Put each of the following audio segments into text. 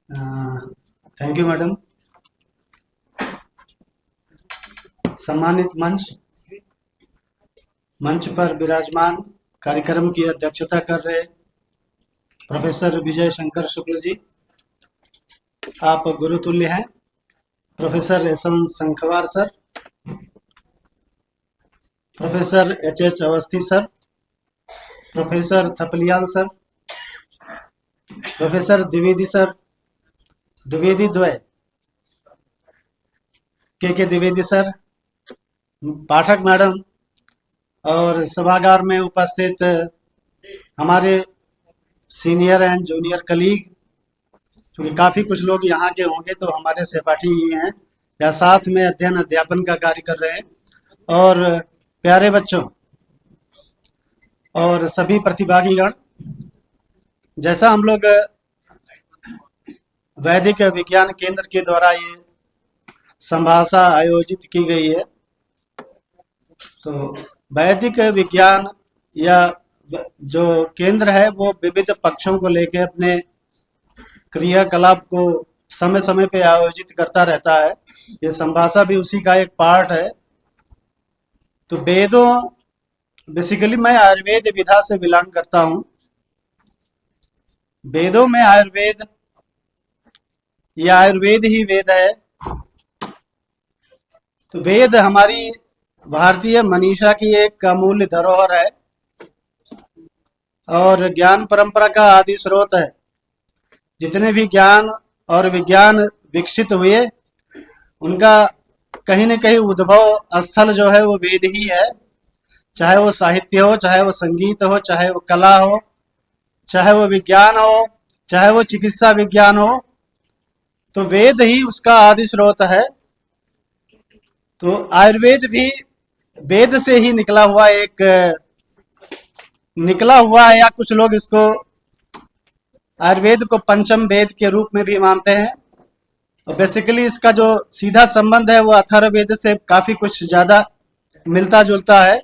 Thank you madam. सम्मानित मंच पर विराजमान कार्यक्रम की अध्यक्षता कर रहे प्रोफेसर विजय शंकर शुक्ल जी, आप गुरुतुल्य हैं। Professor Yashwant Sankhwar sir, professor H Awasthi sir, professor Thapliyal sir, professor Dwivedi sir, Dwivedi द्वय के द्विवेदी सर, पाठक मैडम और सभागार में उपस्थित हमारे सीनियर एंड जूनियर कलीग, क्योंकि काफ़ी कुछ लोग यहाँ के होंगे तो हमारे सहपाठी ही हैं या साथ में अध्ययन अध्यापन का कार्य कर रहे हैं, और प्यारे बच्चों और सभी प्रतिभागीगण, जैसा हम लोग वैदिक विज्ञान केंद्र के द्वारा ये संभाषा आयोजित की गई है, तो वैदिक विज्ञान या जो केंद्र है वो विविध पक्षों को लेकर अपने क्रियाकलाप को समय समय पे आयोजित करता रहता है। ये संभाषा भी उसी का एक पार्ट है। तो वेदों, बेसिकली मैं आयुर्वेद विधा से बिलोंग करता हूँ। वेदों में आयुर्वेद या आयुर्वेद ही वेद है। तो वेद हमारी भारतीय मनीषा की एक अमूल्य धरोहर है और ज्ञान परंपरा का आदि स्रोत है। जितने भी ज्ञान और विज्ञान विकसित हुए उनका कहीं न कहीं उद्भव स्थल जो है वो वेद ही है। चाहे वो साहित्य हो, चाहे वो संगीत हो, चाहे वो कला हो, चाहे वो विज्ञान हो, चाहे वो चिकित्सा विज्ञान हो, तो वेद ही उसका आदि स्रोत है। तो आयुर्वेद भी वेद से ही निकला हुआ है, या कुछ लोग इसको आयुर्वेद को पंचम वेद के रूप में भी मानते हैं। और बेसिकली इसका जो सीधा संबंध है वो अथर्ववेद से काफी कुछ ज्यादा मिलता जुलता है।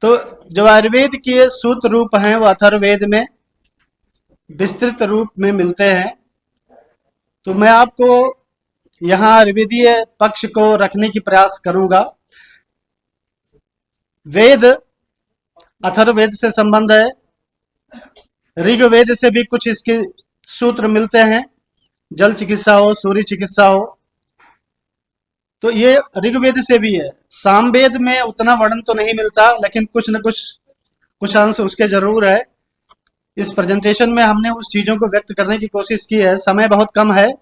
तो जो आयुर्वेद के सूत्र रूप हैं वो अथर्ववेद में विस्तृत रूप में मिलते हैं। तो मैं आपको यहाँ आयुर्वेदीय पक्ष को रखने की प्रयास करूंगा। वेद अथर्ववेद से संबंध है, ऋग्वेद से भी कुछ इसके सूत्र मिलते हैं, जल चिकित्सा हो, सूर्य चिकित्सा हो, तो ये ऋग्वेद से भी है। सामवेद में उतना वर्णन तो नहीं मिलता, लेकिन कुछ न कुछ अंश उसके जरूर है। इस प्रेजेंटेशन में हमने उस चीजों को व्यक्त करने की कोशिश की है। समय बहुत कम है,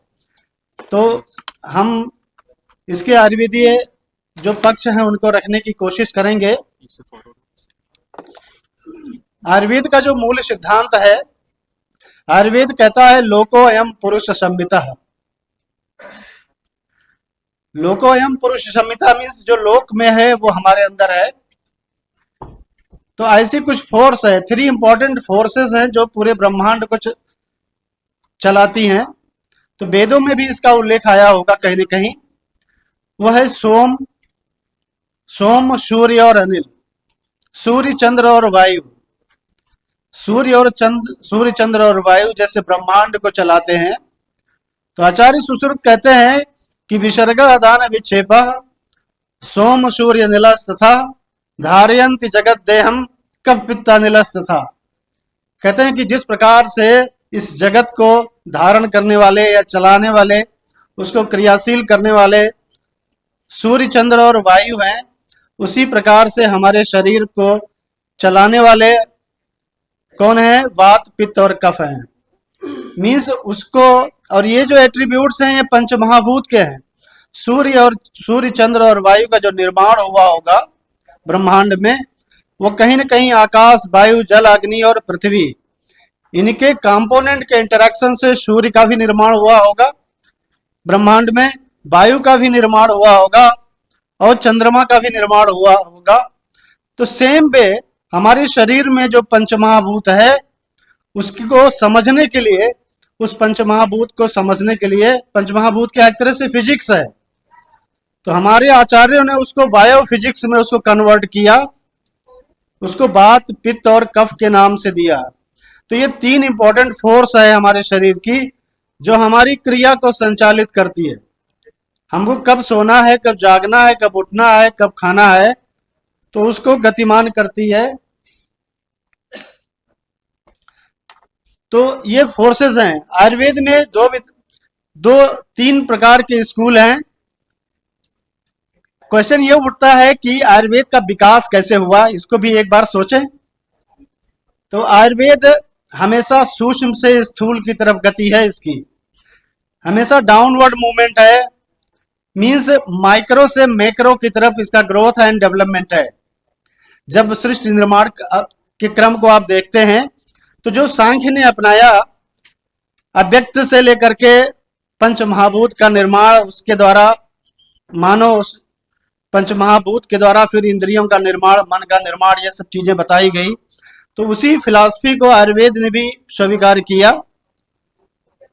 तो हम इसके आयुर्वेदीय जो पक्ष हैं उनको रखने की कोशिश करेंगे। आयुर्वेद का जो मूल सिद्धांत है, आयुर्वेद कहता है लोको अयम पुरुष संहिता। लोको अयम पुरुष संहिता मीन्स जो लोक में है वो हमारे अंदर है। तो ऐसी कुछ फोर्स है, 3 इंपॉर्टेंट फोर्सेस हैं जो पूरे ब्रह्मांड को चलाती हैं। तो वेदों में भी इसका उल्लेख आया होगा कहीं न कहीं। वह है सोम, सूर्य और अनिल, सूर्य चंद्र और वायु। सूर्य चंद्र और वायु जैसे ब्रह्मांड को चलाते हैं। तो आचार्य सुश्रुत कहते हैं कि विसर्ग दान विक्षेप सोम सूर्य नीलस्तथा धारयंति जगत देहम कप पित्ता नीलस्तथा। कहते हैं कि जिस प्रकार से इस जगत को धारण करने वाले या चलाने वाले, उसको क्रियाशील करने वाले सूर्य चंद्र और वायु हैं, उसी प्रकार से हमारे शरीर को चलाने वाले कौन है? वात, पित्त और कफ हैं। मीन्स उसको, और ये जो एट्रीब्यूट्स हैं ये पंचमहाभूत के हैं। सूर्य चंद्र और वायु का जो निर्माण हुआ होगा ब्रह्मांड में, वो कहीं न कहीं आकाश, वायु, जल, अग्नि और पृथ्वी, इनके कंपोनेंट के इंटरेक्शन से सूर्य का भी निर्माण हुआ होगा ब्रह्मांड में, वायु का भी निर्माण हुआ होगा और चंद्रमा का भी निर्माण हुआ होगा। तो सेम वे हमारे शरीर में जो पंचमहाभूत है उसको समझने के लिए, उस पंचमहाभूत को समझने के लिए, पंचमहाभूत क्या एक तरह से फिजिक्स है, तो हमारे आचार्यों ने उसको बायो फिजिक्स में उसको कन्वर्ट किया, उसको वात, पित्त और कफ के नाम से दिया। तो ये 3 इंपॉर्टेंट फोर्स है हमारे शरीर की जो हमारी क्रिया को संचालित करती है। हमको कब सोना है, कब जागना है, कब उठना है, कब खाना है, तो उसको गतिमान करती है। तो ये फोर्सेस हैं। आयुर्वेद में दो तीन प्रकार के स्कूल हैं। क्वेश्चन ये उठता है कि आयुर्वेद का विकास कैसे हुआ, इसको भी एक बार सोचें। तो आयुर्वेद हमेशा सूक्ष्म से स्थूल की तरफ गति है इसकी, हमेशा डाउनवर्ड मूवमेंट है, मीन्स माइक्रो से मैक्रो की तरफ इसका ग्रोथ एंड डेवलपमेंट है। जब सृष्टि निर्माण के क्रम को आप देखते हैं तो जो सांख्य ने अपनाया, अव्यक्त से लेकर के पंच महाभूत का निर्माण, उसके द्वारा मानो पंच महाभूत के द्वारा फिर इंद्रियों का निर्माण, मन का निर्माण, ये सब चीजें बताई गई। तो उसी फिलॉसफी को आयुर्वेद ने भी स्वीकार किया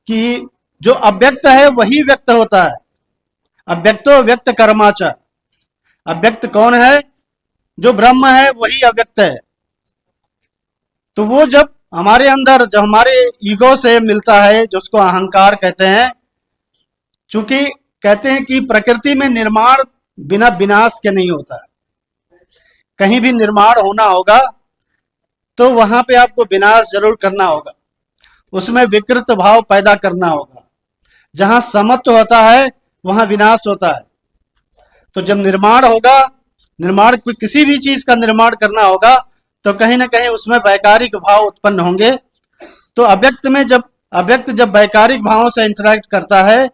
कि जो अव्यक्त है वही व्यक्त होता है। अव्यक्तो व्यक्त कर्माच। अव्यक्त कौन है? जो ब्रह्म है वही अव्यक्त है। तो वो जब हमारे अंदर, जब हमारे ईगो से मिलता है, जो उसको अहंकार कहते हैं, चूंकि कहते हैं कि प्रकृति में निर्माण बिना विनाश के नहीं होता है। कहीं भी निर्माण होना होगा तो वहां पे आपको विनाश जरूर करना होगा, उसमें विकृत भाव पैदा करना होगा। जहां समत्व होता है वहां विनाश होता है। तो जब निर्माण होगा, निर्माण किसी भी चीज का निर्माण करना होगा तो कहीं ना कहीं उसमें वैकारिक भाव उत्पन्न होंगे। तो अव्यक्त जब वैकारिक भावों से इंटरेक्ट करता है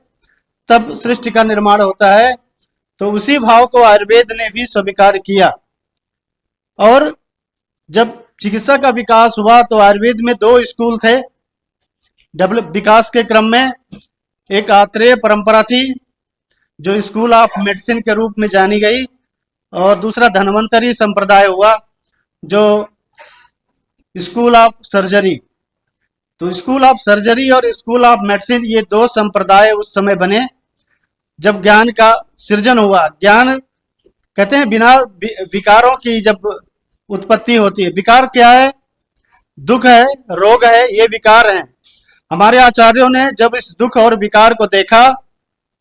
तब सृष्टि का निर्माण होता है। तो उसी भाव को आयुर्वेद ने भी स्वीकार किया। और जब चिकित्सा का विकास हुआ तो आयुर्वेद में दो स्कूल थे विकास के क्रम में। एक आत्रेय परंपरा थी जो स्कूल ऑफ मेडिसिन के रूप में जानी गई, और दूसरा धन्वंतरी संप्रदाय हुआ जो स्कूल ऑफ सर्जरी। तो स्कूल ऑफ सर्जरी और स्कूल ऑफ मेडिसिन, ये दो संप्रदाय उस समय बने जब ज्ञान का सृजन हुआ। ज्ञान कहते हैं बिना विकारों की जब उत्पत्ति होती है। विकार क्या है? दुख है, रोग है, ये विकार हैं। हमारे आचार्यों ने जब इस दुख और विकार को देखा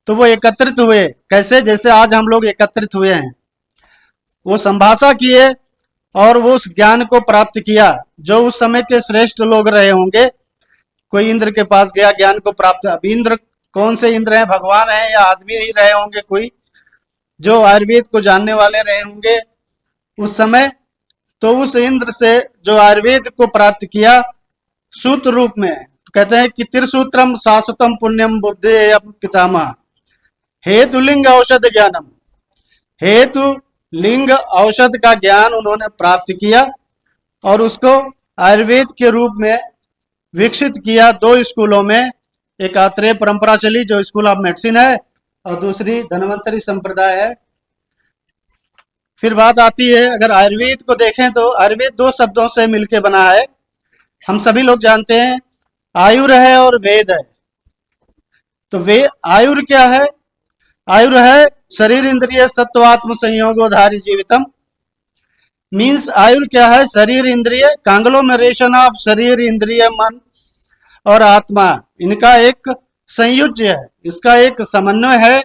तो वो एकत्रित हुए। कैसे? जैसे आज हम लोग एकत्रित हुए हैं। वो संभाषा किए और वो उस ज्ञान को प्राप्त किया जो उस समय के श्रेष्ठ लोग रहे होंगे। कोई इंद्र के पास गया, ज्ञान को प्राप्त। अब इंद्र कौन से इंद्र हैं? भगवान हैं या आदमी ही रहे होंगे कोई जो आयुर्वेद को जानने वाले रहे होंगे उस समय। तो उस इंद्र से जो आयुर्वेद को प्राप्त किया सूत्र रूप में, तो कहते हैं कि त्रिसूत्रम शाश्वतम पुण्यम बुद्धि पितामह हेतु लिंग औषध ज्ञानम। हेतु लिंग औषध का ज्ञान उन्होंने प्राप्त किया और उसको आयुर्वेद के रूप में विकसित किया। दो स्कूलों में, एक आत्रेय परंपरा चली जो स्कूल ऑफ मेडिसिन है, और दूसरी धन्वंतरी संप्रदाय है। फिर बात आती है, अगर आयुर्वेद को देखें तो आयुर्वेद दो शब्दों से मिलकर बना है। हम सभी लोग जानते हैं, आयुर है और वेद है। तो आयुर क्या है? आयुर है शरीर इंद्रिय सत्वात्म संयोगोधारी जीवितम। मीन्स आयुर क्या है? शरीर इंद्रिय, कांग्लोमेरेशन ऑफ शरीर इंद्रिय मन और आत्मा, इनका एक संयुज्य है, इसका एक समन्वय है।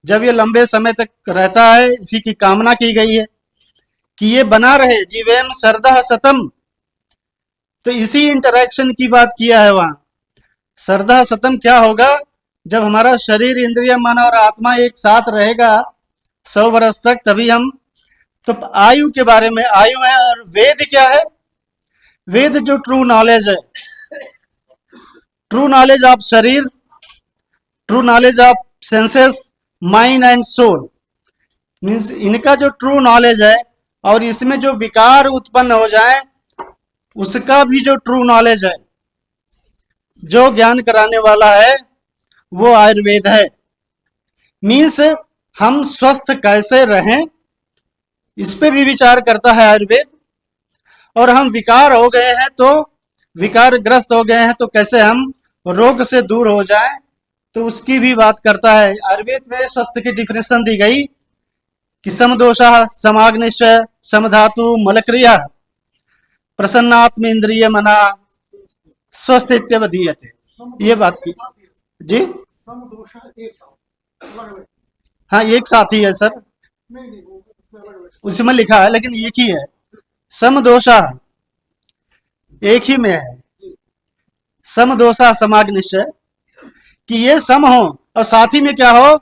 जब ये लंबे समय तक रहता है, इसी की कामना की गई है कि ये बना रहे, जीवेम सरदह सतम। तो इसी इंटरेक्शन की बात किया है वहां। सरदह सतम क्या होगा? जब हमारा शरीर इंद्रिय मन और आत्मा एक साथ रहेगा 100 वर्ष तक, तभी हम। तो आयु के बारे में, आयु है। और वेद क्या है? वेद जो ट्रू नॉलेज है, ट्रू नॉलेज ऑफ शरीर, true knowledge of senses, mind and soul, means इनका जो ट्रू नॉलेज है, और इसमें जो विकार उत्पन्न हो जाए उसका भी जो ट्रू नॉलेज है, जो ज्ञान कराने वाला है, वो आयुर्वेद है। मीन्स हम स्वस्थ कैसे रहें इस पे भी विचार करता है आयुर्वेद। और हम विकार हो गए हैं, तो विकार ग्रस्त हो गए हैं, तो कैसे हम रोग से दूर हो जाएं, तो उसकी भी बात करता है। आयुर्वेद में स्वास्थ्य की डिफिनेशन दी गई कि समदोषा समाग्निश्चय समधातु मलक्रिया प्रसन्नात्म इंद्रिय मना स्वस्थ इत्यवधीयते, ये बात की। जी समदोष एक साथ अलग अलग। हाँ, एक साथ ही है सर, नहीं नहीं, वो उसमें अलग अलग। उसमें लिखा है लेकिन एक ही है। समदोषा एक ही में है, समदोषा समाग्निश्चय, कि ये सम हो और साथ ही में क्या हो,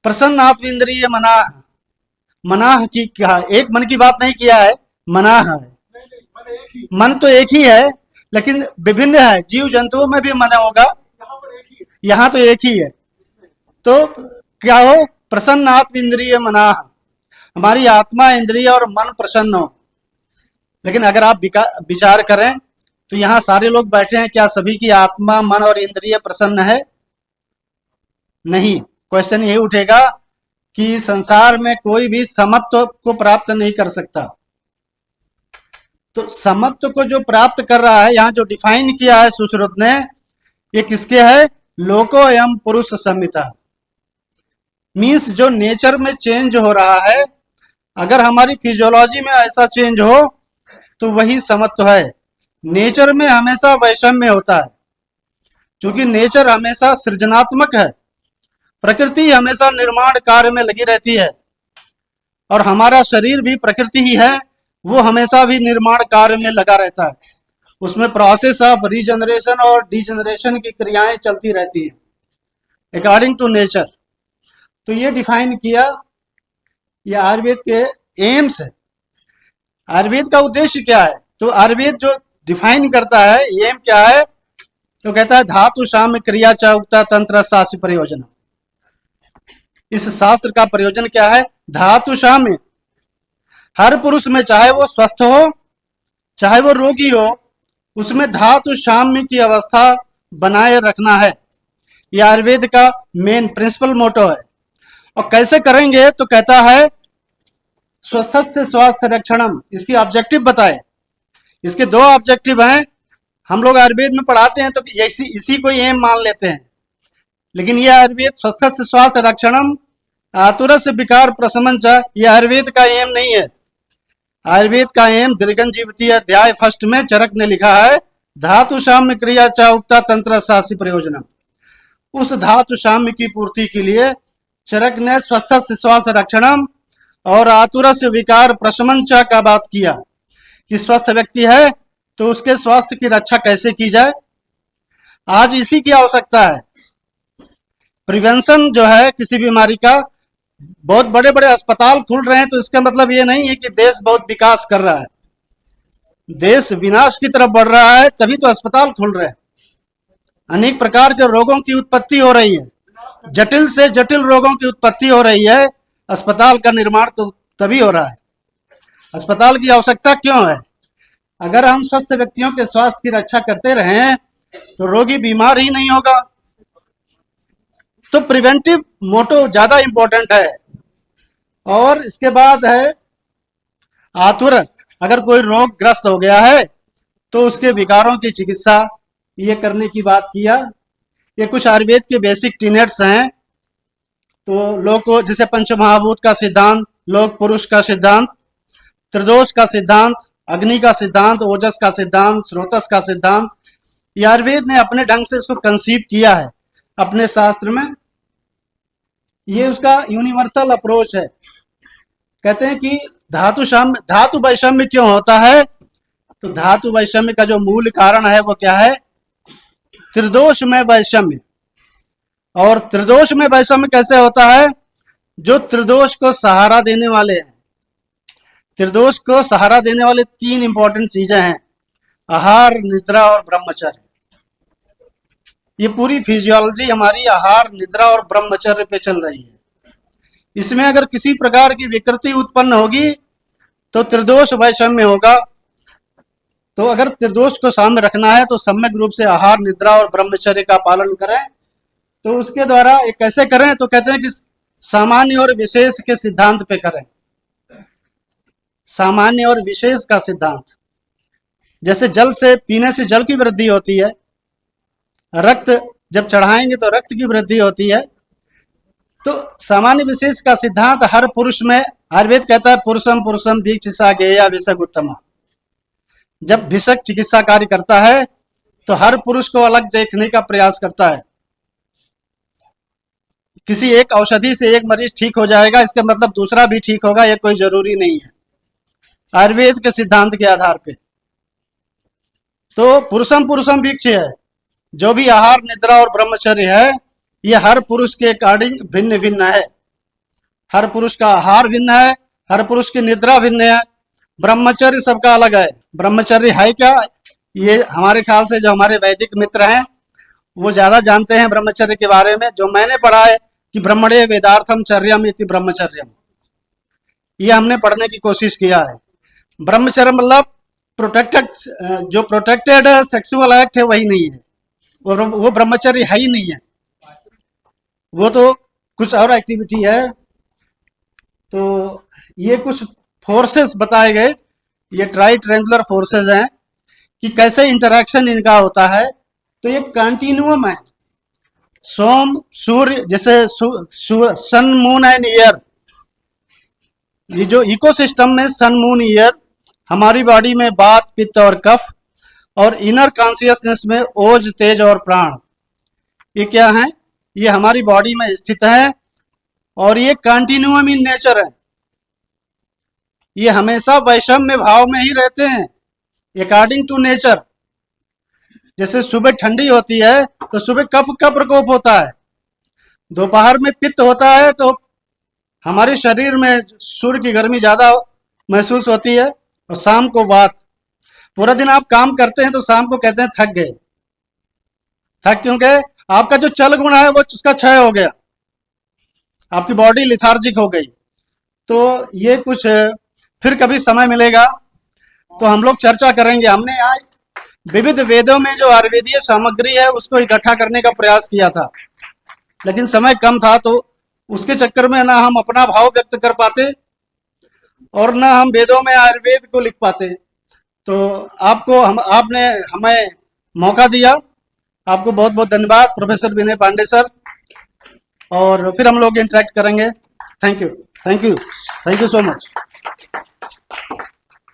प्रसन्न आत्म इंद्रिय मना, मनाह की क्या, एक मन की बात नहीं किया है, मनाह है। नहीं नहीं, मन एक ही, मन तो एक ही है लेकिन विभिन्न है, जीव जंतुओं में भी मन होगा, यहाँ पर एक ही है। यहाँ तो एक ही है। तो क्या हो, प्रसन्न आत्म इंद्रिय मनाह, हमारी आत्मा इंद्रिय और मन प्रसन्न हो। लेकिन अगर आप विचार करें तो यहाँ सारे लोग बैठे हैं, क्या सभी की आत्मा मन और इंद्रिय प्रसन्न है? नहीं। क्वेश्चन ये उठेगा कि संसार में कोई भी समत्व को प्राप्त नहीं कर सकता। तो समत्व को जो प्राप्त कर रहा है, यहाँ जो डिफाइन किया है सुश्रुत ने, ये किसके है? लोको एवं पुरुष संहिता। मीन्स जो नेचर में चेंज हो रहा है, अगर हमारी फिजियोलॉजी में ऐसा चेंज हो तो वही समत्व है। नेचर में हमेशा वैषम्य होता है, क्योंकि नेचर हमेशा सृजनात्मक है, प्रकृति हमेशा निर्माण कार्य में लगी रहती है, और हमारा शरीर भी प्रकृति ही है, वो हमेशा भी निर्माण कार्य में लगा रहता है। उसमें प्रोसेस ऑफ रीजनरेशन और डीजनरेशन की क्रियाएं चलती रहती हैं अकॉर्डिंग टू नेचर। तो ये डिफाइन किया, ये आयुर्वेद के एम्स है। आयुर्वेद का उद्देश्य क्या है? तो आयुर्वेद जो डिफाइन करता है एम क्या है, तो कहता है धातु साम्य क्रिया च उक्ता तंत्र शास्त्र प्रयोजन। इस शास्त्र का प्रयोजन क्या है? धातु साम्य। हर पुरुष में, चाहे वो स्वस्थ हो चाहे वो रोगी हो, उसमें धातु साम्य की अवस्था बनाए रखना है। यह आयुर्वेद का मेन प्रिंसिपल मोटो है। और कैसे करेंगे? तो कहता है स्वस्थ से स्वास्थ्य रक्षणम, इसकी ऑब्जेक्टिव बताए। इसके दो ऑब्जेक्टिव हैं। हम लोग आयुर्वेद में पढ़ाते हैं तो इसी को एम मान लेते हैं, लेकिन यह आयुर्वेद स्वस्थ से स्वास्थ्य रक्षणम आतुर से विकार प्रशमन च, यह आयुर्वेद का एम नहीं है। आयुर्वेद का एम दीर्घन जीवती अध्याय फर्स्ट में चरक ने लिखा है धातु साम्य क्रिया च उक्ता तंत्र शास्त्र प्रयोजनम। उस धातु साम्य की पूर्ति के लिए चरक ने स्वस्थ से स्वास्थ्य रक्षणम और आतुर से विकार प्रशमन च का बात किया कि स्वस्थ व्यक्ति है तो उसके स्वास्थ्य की रक्षा कैसे की जाए। आज इसी की आवश्यकता है। प्रिवेंशन जो है किसी बीमारी का, बहुत बड़े बड़े अस्पताल खुल रहे हैं तो इसका मतलब ये नहीं है कि देश बहुत विकास कर रहा है। देश विनाश की तरफ बढ़ रहा है तभी तो अस्पताल खुल रहे हैं। अनेक प्रकार के रोगों की उत्पत्ति हो रही है, जटिल से जटिल रोगों की उत्पत्ति हो रही है, अस्पताल का निर्माण तो तभी हो रहा है। अस्पताल की आवश्यकता क्यों है? अगर हम स्वस्थ व्यक्तियों के स्वास्थ्य की रक्षा करते रहें तो रोगी बीमार ही नहीं होगा। तो प्रिवेंटिव मोटो ज्यादा इंपॉर्टेंट है। और इसके बाद है आतुर। अगर कोई रोग ग्रस्त हो गया है तो उसके विकारों की चिकित्सा ये करने की बात किया। ये कुछ आयुर्वेद के बेसिक टीनेट्स हैं। तो लोग को जैसे पंचमहाभूत का सिद्धांत, लोक पुरुष का सिद्धांत, त्रिदोष का सिद्धांत, अग्नि का सिद्धांत, ओजस का सिद्धांत, स्रोतस का सिद्धांत, ये आयुर्वेद ने अपने ढंग से इसको कंसीव किया है अपने शास्त्र में। ये उसका यूनिवर्सल अप्रोच है। कहते हैं कि धातु वैषम्य क्यों होता है? तो धातु वैषम्य का जो मूल कारण है वो क्या है? त्रिदोष में वैषम्य। और त्रिदोष में वैषम्य कैसे होता है? जो त्रिदोष को सहारा देने वाले हैं। त्रिदोष को सहारा देने वाले तीन इंपॉर्टेंट चीजें हैं, आहार, निद्रा और ब्रह्मचर्य। ये पूरी फिजियोलॉजी हमारी आहार, निद्रा और ब्रह्मचर्य पे चल रही है। इसमें अगर किसी प्रकार की विकृति उत्पन्न होगी तो त्रिदोष वैषम्य होगा। तो अगर त्रिदोष को सामने रखना है तो सम्यक रूप से आहार, निद्रा और ब्रह्मचर्य का पालन करें। तो उसके द्वारा ये कैसे करें? तो कहते हैं कि सामान्य और विशेष के सिद्धांत पे करें। सामान्य और विशेष का सिद्धांत, जैसे जल से पीने से जल की वृद्धि होती है, रक्त जब चढ़ाएंगे तो रक्त की वृद्धि होती है। तो सामान्य विशेष का सिद्धांत हर पुरुष में, आयुर्वेद कहता है पुरुषम पुरुषम दीक्षिसा गेया विषक उत्तमा। जब भिषक चिकित्सा कार्य करता है तो हर पुरुष को अलग देखने का प्रयास करता है। किसी एक औषधि से एक मरीज ठीक हो जाएगा इसका मतलब दूसरा भी ठीक होगा, ये कोई जरूरी नहीं है आयुर्वेद के सिद्धांत के आधार पे। तो पुरुषम पुरुषम वीक्ष है, जो भी आहार निद्रा और ब्रह्मचर्य है ये हर पुरुष के अकॉर्डिंग भिन्न भिन्न है। हर पुरुष का आहार भिन्न है, हर पुरुष की निद्रा भिन्न है, ब्रह्मचर्य सबका अलग है। ब्रह्मचर्य है क्या, ये हमारे ख्याल से जो हमारे वैदिक मित्र हैं वो ज्यादा जानते हैं ब्रह्मचर्य के बारे में। जो मैंने पढ़ा है कि ब्रह्मणे वेदार्थम चर्यम इति ब्रह्मचर्यम, ये हमने पढ़ने की कोशिश किया है। ब्रह्मचर्य मतलब प्रोटेक्टेड, जो प्रोटेक्टेड सेक्सुअल एक्ट है वही नहीं है, वो ब्रह्मचर्य है ही नहीं है, वो तो कुछ और एक्टिविटी है। तो ये कुछ फोर्सेस बताए गए, ये ट्राई ट्रायंगुलर फोर्सेस हैं कि कैसे इंटरेक्शन इनका होता है। तो ये कंटिन्यूम है, सोम सूर्य जैसे सन मून एंड ईयर, ये जो इकोसिस्टम में सन मून ईयर, हमारी बॉडी में वात पित्त और कफ, और इनर कॉन्शियसनेस में ओज तेज और प्राण, ये क्या है, ये हमारी बॉडी में स्थित है और ये कंटिन्यूम इन नेचर है। ये हमेशा वैषम्य भाव में ही रहते हैं अकॉर्डिंग टू नेचर। जैसे सुबह ठंडी होती है तो सुबह कफ का प्रकोप होता है, दोपहर में पित्त होता है तो हमारे शरीर में सूर्य की गर्मी ज्यादा महसूस होती है, और शाम को वात। पूरा दिन आप काम करते हैं तो शाम को कहते हैं थक गए, थक क्योंकि आपका जो चल गुण है वो उसका क्षय हो गया, आपकी बॉडी लिथार्जिक हो गई। तो ये कुछ फिर कभी समय मिलेगा तो हम लोग चर्चा करेंगे। हमने यहाँ विविध वेदों में जो आयुर्वेदीय सामग्री है उसको इकट्ठा करने का प्रयास किया था, लेकिन समय कम था तो उसके चक्कर में ना हम अपना भाव व्यक्त कर पाते और ना हम वेदों में आयुर्वेद को लिख पाते। तो आपने हमें मौका दिया, आपको बहुत बहुत धन्यवाद प्रोफेसर विनय पांडे सर, और फिर हम लोग इंटरेक्ट करेंगे। Thank you, thank you, thank you so much.